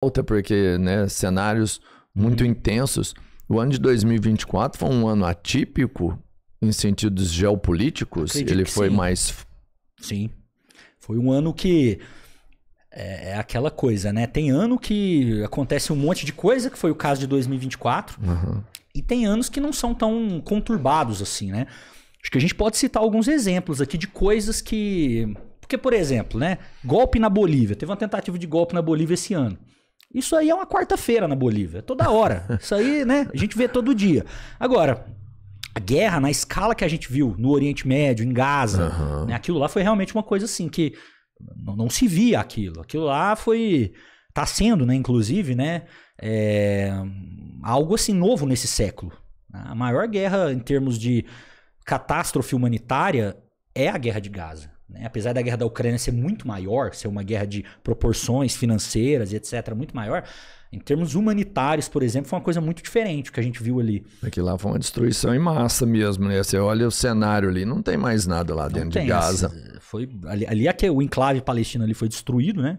Volta porque, né, cenários muito intensos. O ano de 2024 foi um ano atípico em sentidos geopolíticos. Acredito Ele que foi sim. mais... Sim. Foi um ano que é aquela coisa, né? Tem ano que acontece um monte de coisa, que foi o caso de 2024, e tem anos que não são tão conturbados assim, né? Acho que a gente pode citar alguns exemplos aqui de coisas que... Porque, por exemplo, né? Golpe na Bolívia. Teve uma tentativa de golpe na Bolívia esse ano. Isso aí é uma quarta-feira na Bolívia. Toda hora. Isso aí, né? A gente vê todo dia. Agora, a guerra na escala que a gente viu no Oriente Médio, em Gaza, né? Aquilo lá foi realmente uma coisa assim que não se via aquilo. Aquilo lá foi... Tá sendo, né? Inclusive, né? Algo assim novo nesse século. A maior guerra em termos de catástrofe humanitária é a guerra de Gaza. Né? Apesar da guerra da Ucrânia ser muito maior, ser uma guerra de proporções financeiras e etc., muito maior, em termos humanitários, por exemplo, foi uma coisa muito diferente o que a gente viu ali. Aquilo lá foi uma destruição em massa mesmo, né? Você olha o cenário ali, não tem mais nada lá dentro de Gaza. Ali é que o enclave palestino ali foi destruído, né?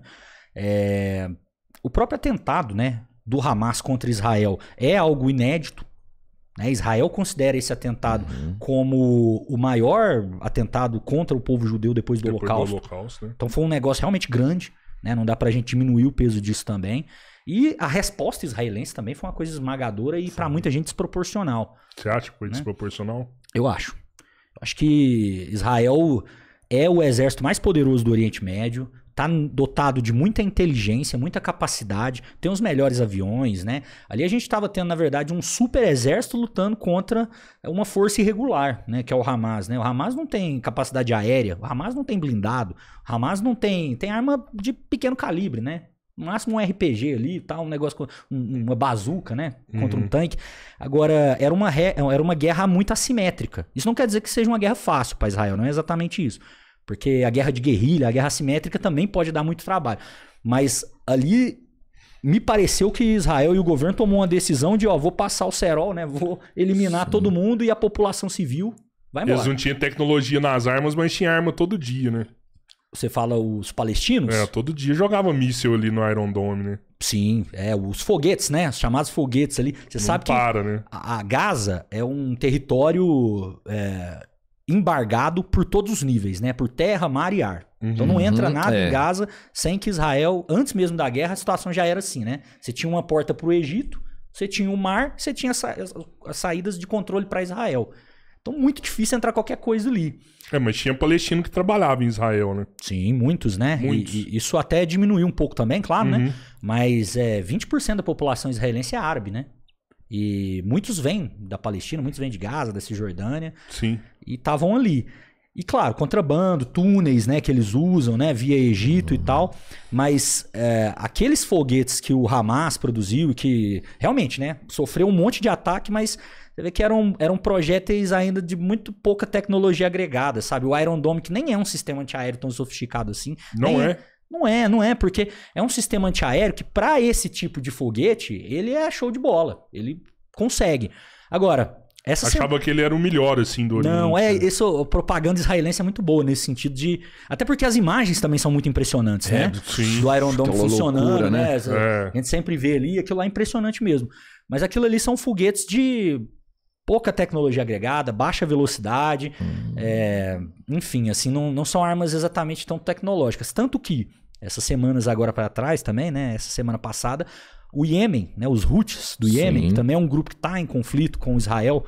O próprio atentado, né, do Hamas contra Israel é algo inédito. Israel considera esse atentado como o maior atentado contra o povo judeu depois do Holocausto. Né? Então foi um negócio realmente grande, né? Não dá pra gente diminuir o peso disso também. E a resposta israelense também foi uma coisa esmagadora e pra muita gente desproporcional. Você acha que foi desproporcional? Eu acho. Eu acho que Israel é o exército mais poderoso do Oriente Médio. Tá dotado de muita inteligência, muita capacidade, tem os melhores aviões, né? Ali a gente estava tendo, na verdade, um super exército lutando contra uma força irregular, né? Que é o Hamas, né? O Hamas não tem capacidade aérea, o Hamas não tem blindado, o Hamas não tem arma de pequeno calibre, né? No máximo um RPG ali e tal, um negócio, uma bazuca, né? Contra um tanque. Agora, era uma guerra muito assimétrica. Isso não quer dizer que seja uma guerra fácil para Israel, não é exatamente isso. Porque a guerra de guerrilha, a guerra assimétrica também pode dar muito trabalho. Mas ali me pareceu que Israel e o governo tomou uma decisão de, vou passar o cerol, né? Vou eliminar todo mundo e a população civil vai embora. Eles não tinham tecnologia nas armas, mas tinha arma todo dia, né? Você fala os palestinos? Todo dia jogava míssil ali no Iron Dome, né? Sim, os foguetes, né? Os chamados foguetes ali. Você sabe que né? a Gaza é um território... embargado por todos os níveis, né? Por terra, mar e ar. Então não entra nada em Gaza sem que Israel, antes mesmo da guerra, a situação já era assim, né? Você tinha uma porta para o Egito, você tinha o mar, você tinha as saídas de controle para Israel. Então muito difícil entrar qualquer coisa ali. Mas tinha palestino que trabalhava em Israel, né? Sim, muitos, né? Muitos. E isso até diminuiu um pouco também, claro, né? Mas 20% da população israelense é árabe, né? E muitos vêm da Palestina, muitos vêm de Gaza, da Cisjordânia. Sim. E estavam ali. E claro, contrabando, túneis, né, que eles usam, né, via Egito e tal. Mas aqueles foguetes que o Hamas produziu, que realmente, né, sofreu um monte de ataque, mas você vê que eram projéteis ainda de muito pouca tecnologia agregada, sabe? O Iron Dome, que nem é um sistema antiaéreo tão sofisticado assim. Não é, porque é um sistema antiaéreo que, para esse tipo de foguete, ele é show de bola. Ele consegue. Agora, achava que ele era o melhor, assim, do Oriente. Não, a propaganda israelense é muito boa nesse sentido de... Até porque as imagens também são muito impressionantes, né? Sim. Do Iron Dome funcionando, loucura, né? né? A gente sempre vê ali, aquilo lá é impressionante mesmo. Mas aquilo ali são foguetes de pouca tecnologia agregada, baixa velocidade, enfim, assim, não são armas exatamente tão tecnológicas. Tanto que, essas semanas agora para trás também, né? Essa semana passada, o Iêmen, né? Os Houthis do Iêmen, que também é um grupo que está em conflito com Israel,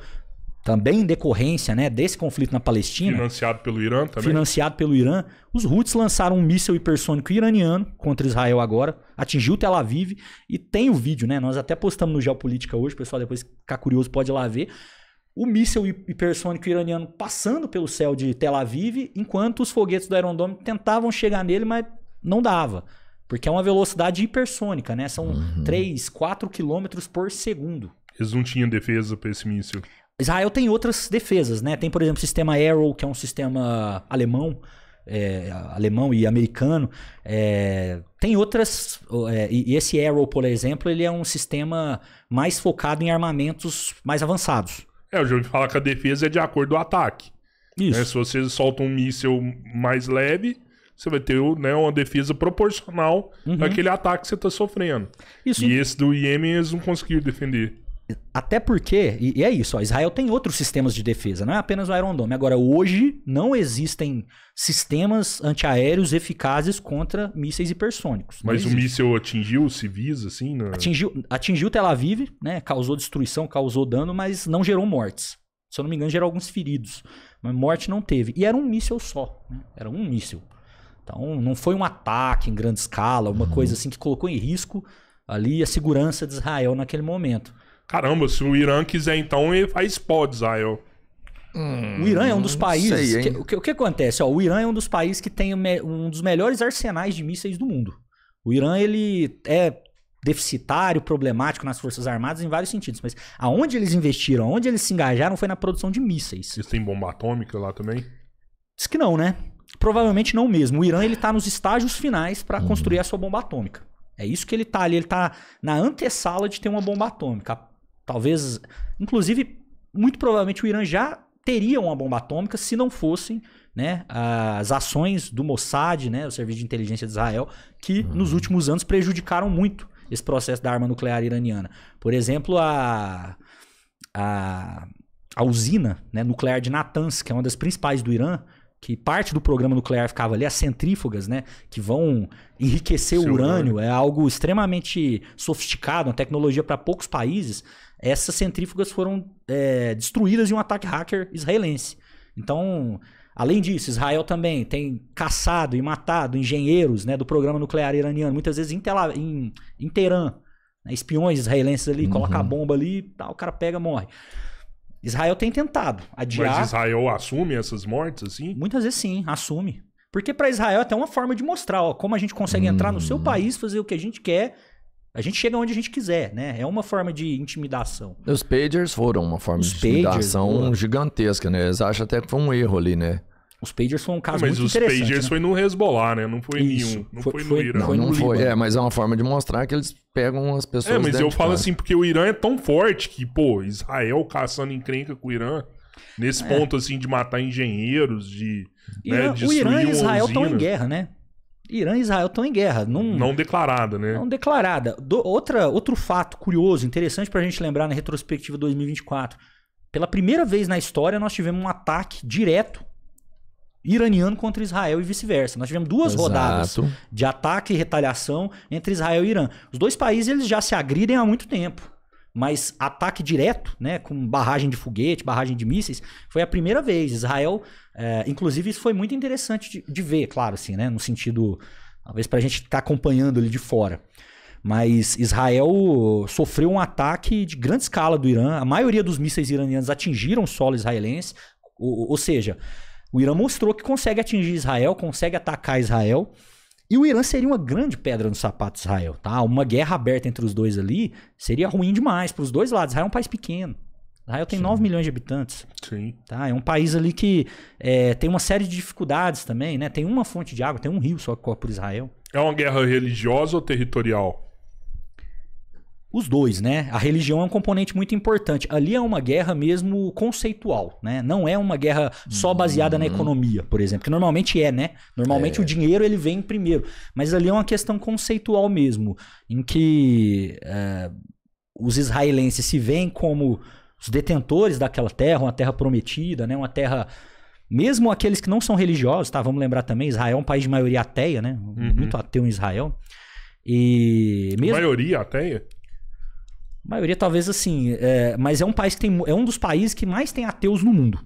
também em decorrência, né, desse conflito na Palestina. Financiado pelo Irã também. Financiado pelo Irã. Os Houthis lançaram um míssil hipersônico iraniano contra Israel agora. Atingiu Tel Aviv. E tem o vídeo, né? Nós até postamos no Geopolítica hoje. O pessoal depois ficar curioso pode ir lá ver. O míssil hipersônico iraniano passando pelo céu de Tel Aviv, enquanto os foguetes do Iron Dome tentavam chegar nele, mas não dava. Porque é uma velocidade hipersônica, né? São 3, 4 quilômetros por segundo. Eles não tinham defesa para esse míssil. Israel tem outras defesas, né? Tem, por exemplo, o sistema Arrow, que é um sistema alemão e americano. Tem outras... e esse Arrow, por exemplo, ele é um sistema mais focado em armamentos mais avançados. Eu já ouvi falar que a defesa é de acordo com o ataque. Isso. Se você solta um míssil mais leve, você vai ter, né, uma defesa proporcional àquele ataque que você está sofrendo. Isso. E esse do Iêmen eles não conseguiram defender. Até porque, e é isso, ó, Israel tem outros sistemas de defesa, não é apenas o Iron Dome. Agora, hoje não existem sistemas antiaéreos eficazes contra mísseis hipersônicos. Mas o míssil atingiu os civis, assim? Atingiu Tel Aviv, né? Causou destruição, causou dano, mas não gerou mortes. Se eu não me engano, gerou alguns feridos. Mas morte não teve. E era um míssil só, né? Era um míssil. Então, não foi um ataque em grande escala, uma coisa assim que colocou em risco ali a segurança de Israel naquele momento. Caramba, se o Irã quiser, então, ele faz pod, Israel. O Irã é um dos países... sei, o que acontece? Ó, o Irã é um dos países que tem um dos melhores arsenais de mísseis do mundo. O Irã, ele é deficitário, problemático nas Forças Armadas em vários sentidos. Mas aonde eles investiram, aonde eles se engajaram foi na produção de mísseis. Eles têm bomba atômica lá também? Diz que não, né? Provavelmente não mesmo. O Irã, ele tá nos estágios finais para construir a sua bomba atômica. É isso que ele tá ali. Ele tá na antessala de ter uma bomba atômica. Talvez, inclusive, muito provavelmente o Irã já teria uma bomba atômica se não fossem, né, as ações do Mossad, né, o Serviço de Inteligência de Israel, que nos últimos anos prejudicaram muito esse processo da arma nuclear iraniana. Por exemplo, a usina, né, nuclear de Natanz, que é uma das principais do Irã, que parte do programa nuclear ficava ali, as centrífugas, né, que vão enriquecer o urânio, é algo extremamente sofisticado, uma tecnologia para poucos países. Essas centrífugas foram destruídas em um ataque hacker israelense. Então, além disso, Israel também tem caçado e matado engenheiros, né, do programa nuclear iraniano, muitas vezes em Teherã, né, espiões israelenses ali, coloca a bomba ali, tá, o cara pega, morre. Israel tem tentado adiar. Mas Israel assume essas mortes, assim? Muitas vezes sim, assume. Porque para Israel é até uma forma de mostrar, ó, como a gente consegue entrar no seu país, fazer o que a gente quer, a gente chega onde a gente quiser, né? É uma forma de intimidação. Os pagers foram uma forma de intimidação gigantesca, né? Eles acham até que foi um erro ali, né? Os pagers foram um caso muito interessante. Mas os pagers foi no Hezbollah, né? Não foi Isso. nenhum. Não foi no Irã. Não foi. Mas é uma forma de mostrar que eles pegam as pessoas. Mas eu falo assim, porque o Irã é tão forte que, pô, Israel caçando encrenca com o Irã, nesse ponto, assim, de matar engenheiros, de o Irã e Israel estão em guerra, né? Irã e Israel estão em guerra. Não declarada, né? Não declarada. Outro fato curioso, interessante pra gente lembrar na retrospectiva 2024. Pela primeira vez na história, nós tivemos um ataque direto iraniano contra Israel e vice-versa. Nós tivemos duas rodadas de ataque e retaliação entre Israel e Irã. Os dois países eles já se agridem há muito tempo. Mas ataque direto, né, com barragem de foguete, barragem de mísseis, foi a primeira vez. Israel, inclusive, isso foi muito interessante de ver, claro, assim, né, no sentido, talvez pra gente estar acompanhando ali de fora. Mas Israel sofreu um ataque de grande escala do Irã. A maioria dos mísseis iranianos atingiram o solo israelense. Ou seja, o Irã mostrou que consegue atingir Israel, consegue atacar Israel. E o Irã seria uma grande pedra no sapato de Israel, tá? Uma guerra aberta entre os dois ali seria ruim demais para os dois lados. Israel é um país pequeno. Israel tem 9 milhões de habitantes. Sim. Tá? É um país ali que tem uma série de dificuldades também, né? Tem uma fonte de água, tem um rio só que corre por Israel. É uma guerra religiosa ou territorial? Os dois, né? A religião é um componente muito importante. Ali é uma guerra mesmo conceitual, né? Não é uma guerra só baseada na economia, por exemplo, que normalmente né? Normalmente o dinheiro ele vem primeiro. Mas ali é uma questão conceitual mesmo, em que os israelenses se veem como os detentores daquela terra, uma terra prometida, né? Uma terra... Mesmo aqueles que não são religiosos, tá? Vamos lembrar também, Israel é um país de maioria ateia, né? Muito ateu em Israel. E mesmo... Maioria ateia? Maioria talvez assim, mas é um país que é um dos países que mais tem ateus no mundo,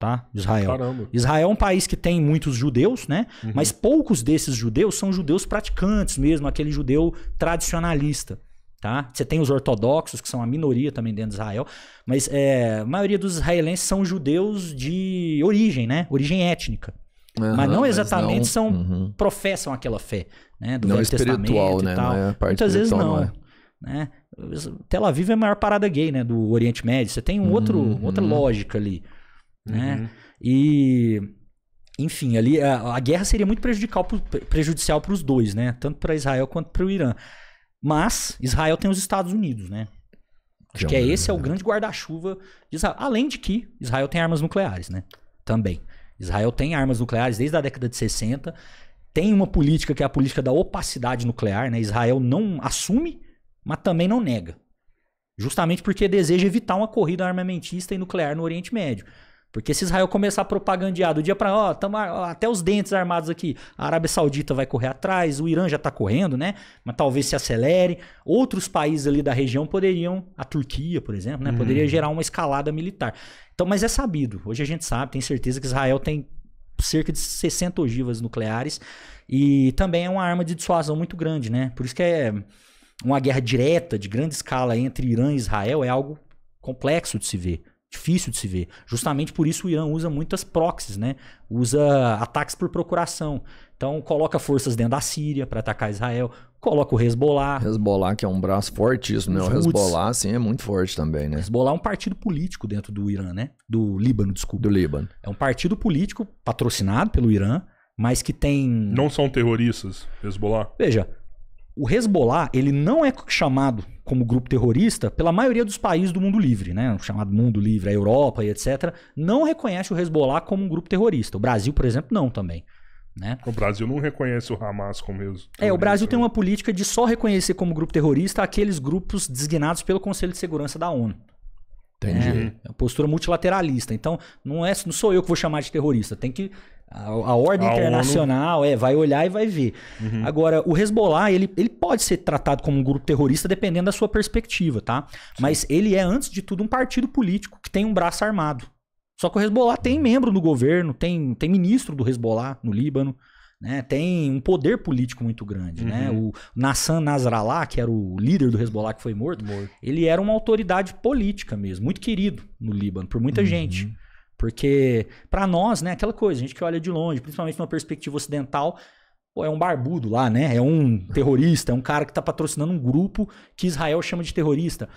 tá? Israel. Caramba. Israel é um país que tem muitos judeus, né? Mas poucos desses judeus são judeus praticantes mesmo, aquele judeu tradicionalista, tá? Você tem os ortodoxos, que são a minoria também dentro de Israel, mas a maioria dos israelenses são judeus de origem, né? Origem étnica. Mas não exatamente professam aquela fé, né? Do não Velho espiritual, Testamento né? e tal. Não é parte Muitas vezes espiritual, não. Né? Tel Aviv é a maior parada gay, né, do Oriente Médio. Você tem outra lógica ali, né? E enfim, ali a guerra seria muito prejudicial para os dois, né? Tanto para Israel quanto para o Irã. Mas Israel tem os Estados Unidos, né? Acho que esse é o grande guarda-chuva de Israel. Além de que Israel tem armas nucleares, né? Também. Israel tem armas nucleares desde a década de 60. tem uma política que é a política da opacidade nuclear, né? Israel não assume, mas também não nega. Justamente porque deseja evitar uma corrida armamentista e nuclear no Oriente Médio. Porque se Israel começar a propagandear do dia para até os dentes armados aqui, a Arábia Saudita vai correr atrás, o Irã já está correndo, né? Mas talvez se acelere. Outros países ali da região poderiam, a Turquia, por exemplo, né? Poderia gerar uma escalada militar. Então, mas é sabido. Hoje a gente sabe, tem certeza que Israel tem cerca de 60 ogivas nucleares e também é uma arma de dissuasão muito grande, né? Por isso que uma guerra direta, de grande escala entre Irã e Israel é algo complexo de se ver. Difícil de se ver. Justamente por isso o Irã usa muitas proxies, né? Usa ataques por procuração. Então coloca forças dentro da Síria para atacar Israel, coloca o Hezbollah. Hezbollah, que é um braço fortíssimo, né? O Hezbollah, sim, é muito forte também, né? Hezbollah é um partido político dentro do Irã, né? Do Líbano, desculpa. Do Líbano. É um partido político patrocinado pelo Irã, mas que tem... Não são terroristas, Hezbollah? Veja, o Hezbollah, ele não é chamado como grupo terrorista pela maioria dos países do mundo livre, né? O chamado mundo livre, a Europa e etc. Não reconhece o Hezbollah como um grupo terrorista. O Brasil, por exemplo, não também. Né? O Brasil não reconhece o Hamas como terrorista. O Brasil tem uma política de só reconhecer como grupo terrorista aqueles grupos designados pelo Conselho de Segurança da ONU. Entendi. É uma postura multilateralista. Então, não sou eu que vou chamar de terrorista. Tem que... A ordem internacional vai olhar e vai ver. Agora, o Hezbollah, ele pode ser tratado como um grupo terrorista dependendo da sua perspectiva, tá? Sim. Mas ele é, antes de tudo, um partido político que tem um braço armado. Só que o Hezbollah tem membro no governo, tem ministro do Hezbollah no Líbano, né? Tem um poder político muito grande, né? O Nasser Nasrallah, que era o líder do Hezbollah que foi morto, ele era uma autoridade política mesmo, muito querido no Líbano, por muita gente. Porque, pra nós, né, aquela coisa, a gente que olha de longe, principalmente numa perspectiva ocidental, é um barbudo lá, né? É um terrorista, é um cara que tá patrocinando um grupo que Israel chama de terrorista.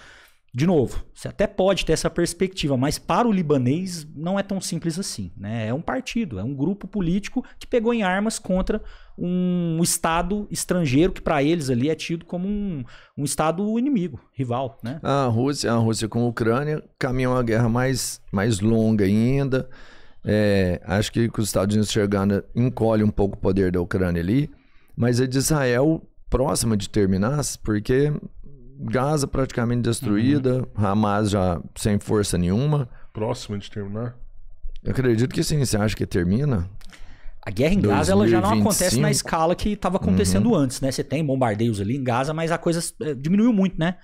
De novo, você até pode ter essa perspectiva, mas para o libanês não é tão simples assim, né? É um partido, é um grupo político que pegou em armas contra um Estado estrangeiro que para eles ali é tido como um Estado inimigo, rival, né? A Rússia com a Ucrânia caminha uma guerra mais longa ainda. Acho que os Estados Unidos chegando encolhe um pouco o poder da Ucrânia ali, mas é de Israel próxima de terminar, porque Gaza praticamente destruída, Hamas já sem força nenhuma. Próxima de terminar? Eu acredito que sim. Você acha que termina? A guerra em Gaza ela já não acontece na escala que estava acontecendo antes, né? Você tem bombardeios ali em Gaza, mas a coisa diminuiu muito, né?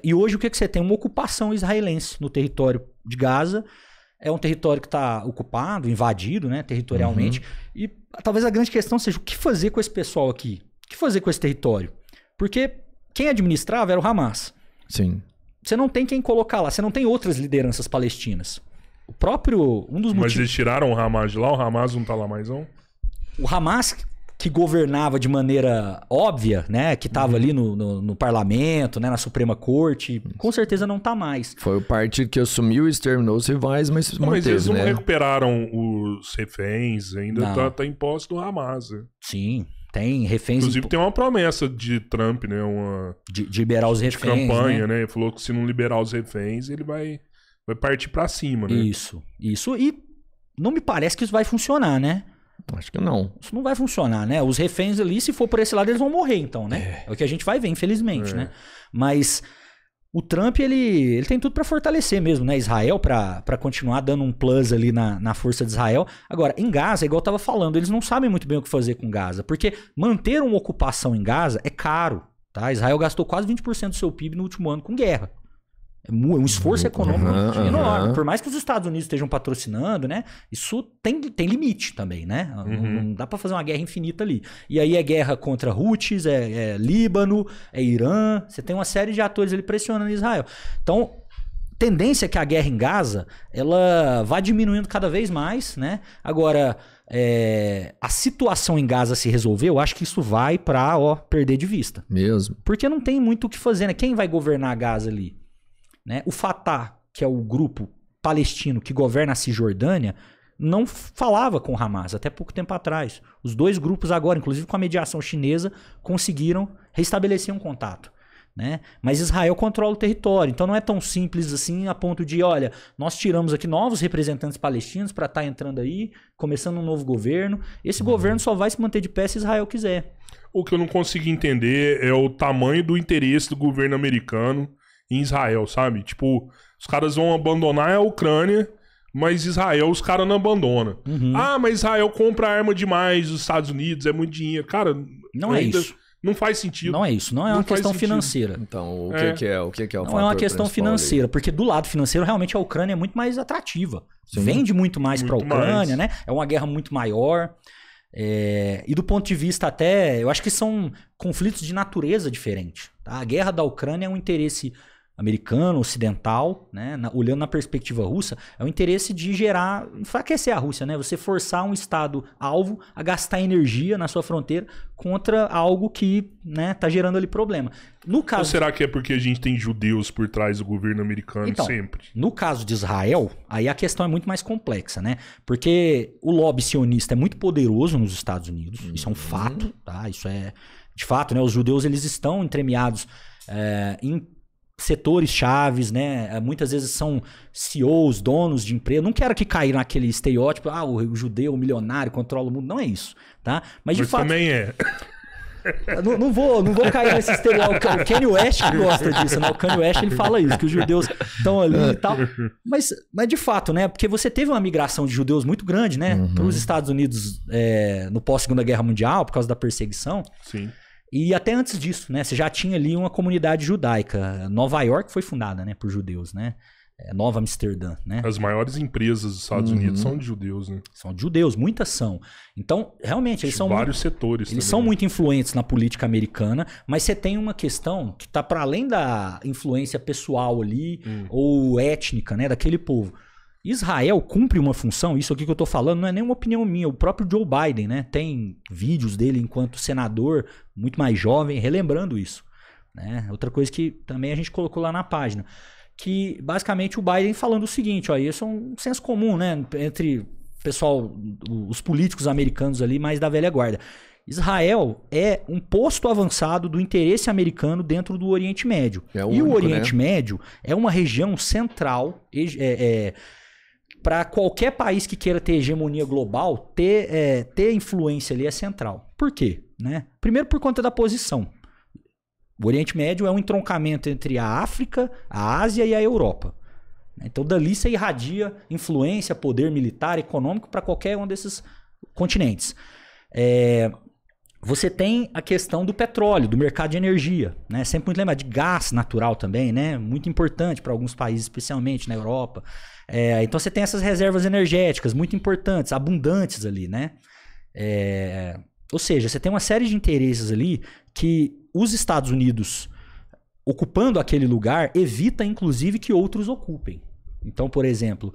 E hoje o que você tem? Uma ocupação israelense no território de Gaza. É um território que está ocupado, invadido, né? Territorialmente. E talvez a grande questão seja o que fazer com esse pessoal aqui? O que fazer com esse território? Porque quem administrava era o Hamas. Sim. Você não tem quem colocar lá. Você não tem outras lideranças palestinas. O próprio... Um dos Mas motivos... eles tiraram o Hamas de lá? O Hamas não tá lá mais, não? O Hamas, que governava de maneira óbvia, né? Que estava ali no parlamento, né? Na Suprema Corte, com certeza não tá mais. Foi o partido que assumiu e exterminou os rivais, mas manteve, mas eles não né? recuperaram os reféns. Ainda tá imposto do Hamas. Né? Sim. Tem reféns... Inclusive tem uma promessa de Trump, né? De liberar os reféns, de campanha, né? Ele falou que se não liberar os reféns, ele vai partir pra cima, né? Isso. E não me parece que isso vai funcionar, né? Acho que não. Isso não vai funcionar, né? Os reféns ali, se for por esse lado, eles vão morrer, então, né? É o que a gente vai ver, infelizmente, né? Mas o Trump, ele tem tudo pra fortalecer mesmo, né? Israel, pra continuar dando um plus ali na força de Israel. Agora, em Gaza, igual eu tava falando, eles não sabem muito bem o que fazer com Gaza. Porque manter uma ocupação em Gaza é caro, tá? Israel gastou quase 20% do seu PIB no último ano com guerra. É um esforço econômico enorme. Por mais que os Estados Unidos estejam patrocinando, né? Isso tem limite também, né? Não dá pra fazer uma guerra infinita ali. E aí é guerra contra Houthis, é Líbano, é Irã. Você tem uma série de atores ali pressionando Israel. Então, tendência é que a guerra em Gaza, ela vá diminuindo cada vez mais, né? Agora, a situação em Gaza se resolver, eu acho que isso vai pra, perder de vista. Mesmo. Porque não tem muito o que fazer, né? Quem vai governar Gaza ali? Né? O Fatah, que é o grupo palestino que governa a Cisjordânia, não falava com o Hamas até pouco tempo atrás. Os dois grupos agora, inclusive com a mediação chinesa, conseguiram restabelecer um contato. né? Mas Israel controla o território, então não é tão simples assim a ponto de, olha, nós tiramos aqui novos representantes palestinos para estar entrando aí, começando um novo governo. Esse governo só vai se manter de pé se Israel quiser. O que eu não consigo entender é o tamanho do interesse do governo americano em Israel, sabe? Tipo, os caras vão abandonar a Ucrânia, mas Israel os caras não abandonam. Ah, mas Israel compra arma demais dos Estados Unidos, é muito dinheiro. Cara, não é isso. Não faz sentido. Não é isso, não é uma questão financeira. Então, o que é o fator Não é uma questão financeira, porque do lado financeiro, realmente a Ucrânia é muito mais atrativa. Sim. Vende muito mais para a Ucrânia, mais. né? É uma guerra muito maior. E do ponto de vista até, eu acho que são conflitos de natureza diferente. Tá? A guerra da Ucrânia é um interesse americano, ocidental, né? Olhando na perspectiva russa, é o interesse de enfraquecer a Rússia, né? Você forçar um estado alvo a gastar energia na sua fronteira contra algo que, né, tá gerando ali problema. No caso, ou será que é porque a gente tem judeus por trás do governo americano então, sempre? No caso de Israel, aí a questão é muito mais complexa, né? Porque o lobby sionista é muito poderoso nos Estados Unidos, isso é um fato, tá? Isso é de fato, né? Os judeus, eles estão entremeados em setores chaves, né? Muitas vezes são CEOs, donos de empresa. Não quero que caia naquele estereótipo, o judeu, o milionário, controla o mundo. Não é isso, tá? Mas de fato também é. Não vou cair nesse estereótipo. O Kanye West que gosta disso, né? O Kanye West, ele fala isso, que os judeus estão ali e tal. Mas de fato, né? Porque você teve uma migração de judeus muito grande, né? Para os Estados Unidos no pós-Segunda Guerra Mundial, por causa da perseguição. Sim. E até antes disso, né? Você já tinha ali uma comunidade judaica. Nova York foi fundada, né? Por judeus, né? Nova Amsterdã, né? As maiores empresas dos Estados Unidos são de judeus, né? São de judeus, muitas são. Então, realmente, eles são vários setores. Eles também, são muito influentes na política americana, mas você tem uma questão que está para além da influência pessoal ali ou étnica, né, daquele povo. Israel cumpre uma função, isso aqui que eu tô falando não é nem uma opinião minha, o próprio Joe Biden, né, tem vídeos dele enquanto senador, muito mais jovem, relembrando isso, né? Outra coisa que também a gente colocou lá na página, que basicamente o Biden falando o seguinte, ó, isso é um senso comum, né, entre pessoal, os políticos americanos ali, mais da velha guarda. Israel é um posto avançado do interesse americano dentro do Oriente Médio. E o Oriente Médio é uma região central para qualquer país que queira ter hegemonia global, ter influência ali é central. Por quê? Né? Primeiro por conta da posição. O Oriente Médio é um entroncamento entre a África, a Ásia e a Europa. Então dali você irradia influência, poder militar, econômico para qualquer um desses continentes. Você tem a questão do petróleo, do mercado de energia, né? Sempre muito lembrado de gás natural também, né? Muito importante para alguns países, especialmente na Europa. Então você tem essas reservas energéticas muito importantes, abundantes ali, né? Ou seja, você tem uma série de interesses ali que os Estados Unidos, ocupando aquele lugar, evita inclusive que outros ocupem. Então, por exemplo,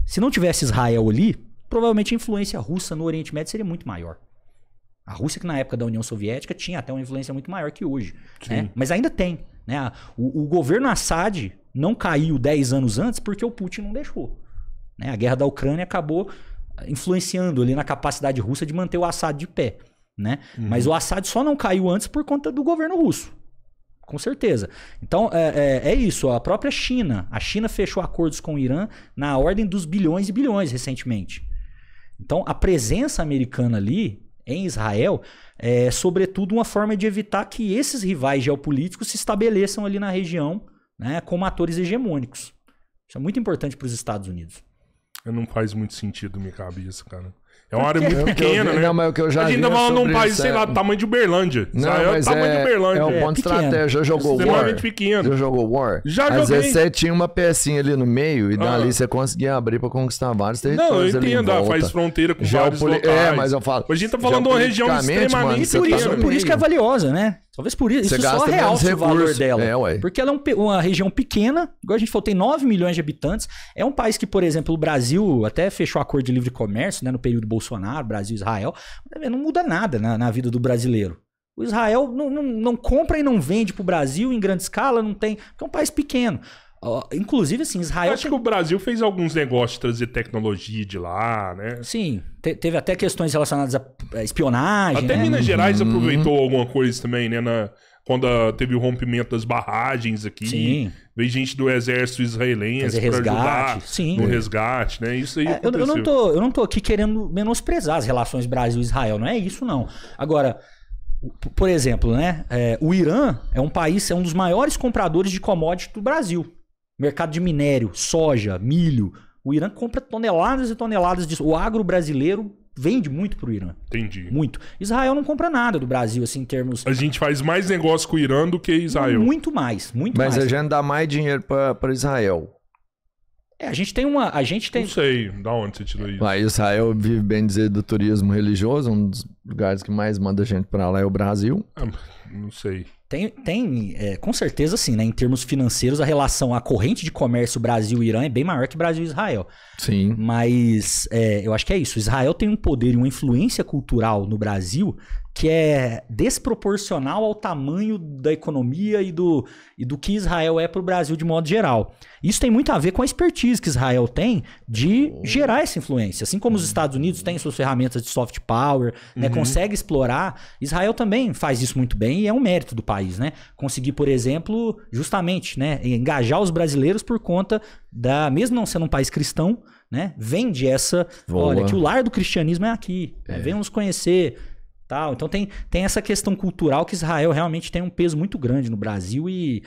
se não tivesse Israel ali, provavelmente a influência russa no Oriente Médio seria muito maior. A Rússia, que na época da União Soviética tinha até uma influência muito maior que hoje, né? Mas ainda tem, né? O governo Assad não caiu 10 anos antes porque o Putin não deixou, né? A guerra da Ucrânia acabou influenciando ali na capacidade russa de manter o Assad de pé, né? Mas o Assad só não caiu antes por conta do governo russo, com certeza. Então é isso, a própria China. A China fechou acordos com o Irã na ordem dos bilhões e bilhões recentemente. Então a presença americana ali em Israel é, sobretudo, uma forma de evitar que esses rivais geopolíticos se estabeleçam ali na região, né, como atores hegemônicos. Isso é muito importante para os Estados Unidos. Não faz muito sentido na minha cabeça, cara. É uma área muito pequena, né? Não, mas o que eu já a gente tá falando de um país, sei lá, do tamanho de Uberlândia. Não, mas tamanho de Uberlândia. É um ponto estratégico. Já jogou War? Extremamente pequeno. Já jogou War? Já joguei. Às vezes você tinha uma pecinha ali no meio e dali você conseguia abrir pra conquistar vários territórios. Não, eu entendo. Faz fronteira com vários locais. Mas eu falo... Mas a gente tá falando de uma região extremamente pequena. Por isso que é valiosa, né? Talvez por isso. Isso só realça o valor dela. Porque ela é uma região pequena, igual a gente falou, tem 9 milhões de habitantes. É um país que, por exemplo, o Brasil até fechou acordo de livre comércio, né, no período Bolsonaro, Brasil e Israel. Não muda nada na vida do brasileiro. O Israel não compra e não vende pro Brasil em grande escala, não tem. Porque é um país pequeno. Inclusive, assim, Israel... Acho que o Brasil fez alguns negócios de trazer tecnologia de lá, né? Sim, teve até questões relacionadas à espionagem. Até né? Minas Gerais aproveitou alguma coisa também, né? quando teve o rompimento das barragens aqui. Sim. Veio gente do exército israelense Fazer para ajudar resgate. Sim. no resgate, né? Isso aí aconteceu. Eu não tô aqui querendo menosprezar as relações Brasil e Israel, não é isso não. Agora, por exemplo, né? O Irã é um país, é um dos maiores compradores de commodity do Brasil. Mercado de minério, soja, milho. O Irã compra toneladas e toneladas disso. O agro brasileiro vende muito pro Irã. Entendi. Muito. Israel não compra nada do Brasil, assim, em termos... A gente faz mais negócio com o Irã do que Israel. Muito mais, muito mais. Mas a gente dá mais dinheiro para Israel. A gente tem uma... Não sei, da onde você tirou isso? Israel vive, bem dizer, do turismo religioso. Um dos lugares que mais manda gente para lá é o Brasil. Não sei. Tem com certeza, sim, né? Em termos financeiros, a relação, a corrente de comércio Brasil e Irã é bem maior que Brasil e Israel. Sim. Mas eu acho que é isso. Israel tem um poder e uma influência cultural no Brasil que é desproporcional ao tamanho da economia e do que Israel é para o Brasil de modo geral. Isso tem muito a ver com a expertise que Israel tem de gerar essa influência. Assim como os Estados Unidos têm suas ferramentas de soft power, né, consegue explorar, Israel também faz isso muito bem e é um mérito do país, né? Conseguir, por exemplo, justamente, né, engajar os brasileiros por conta mesmo não sendo um país cristão, né, vende essa, olha, que o lar do cristianismo é aqui, né, venham nos conhecer. Então tem essa questão cultural que Israel realmente tem um peso muito grande no Brasil e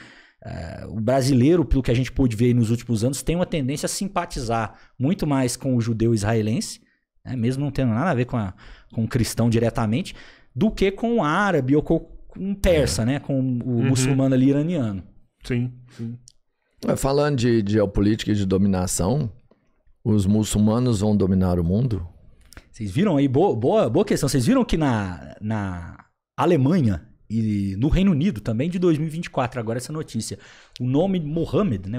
o brasileiro, pelo que a gente pôde ver aí nos últimos anos, tem uma tendência a simpatizar muito mais com o judeu israelense, né, mesmo não tendo nada a ver com o cristão diretamente, do que com o árabe ou com o persa, né, com o muçulmano ali iraniano. Sim. Falando de geopolítica e de dominação, os muçulmanos vão dominar o mundo? Vocês viram aí, boa questão, vocês viram que na Alemanha e no Reino Unido também de 2024, agora essa notícia, o nome Mohammed, né?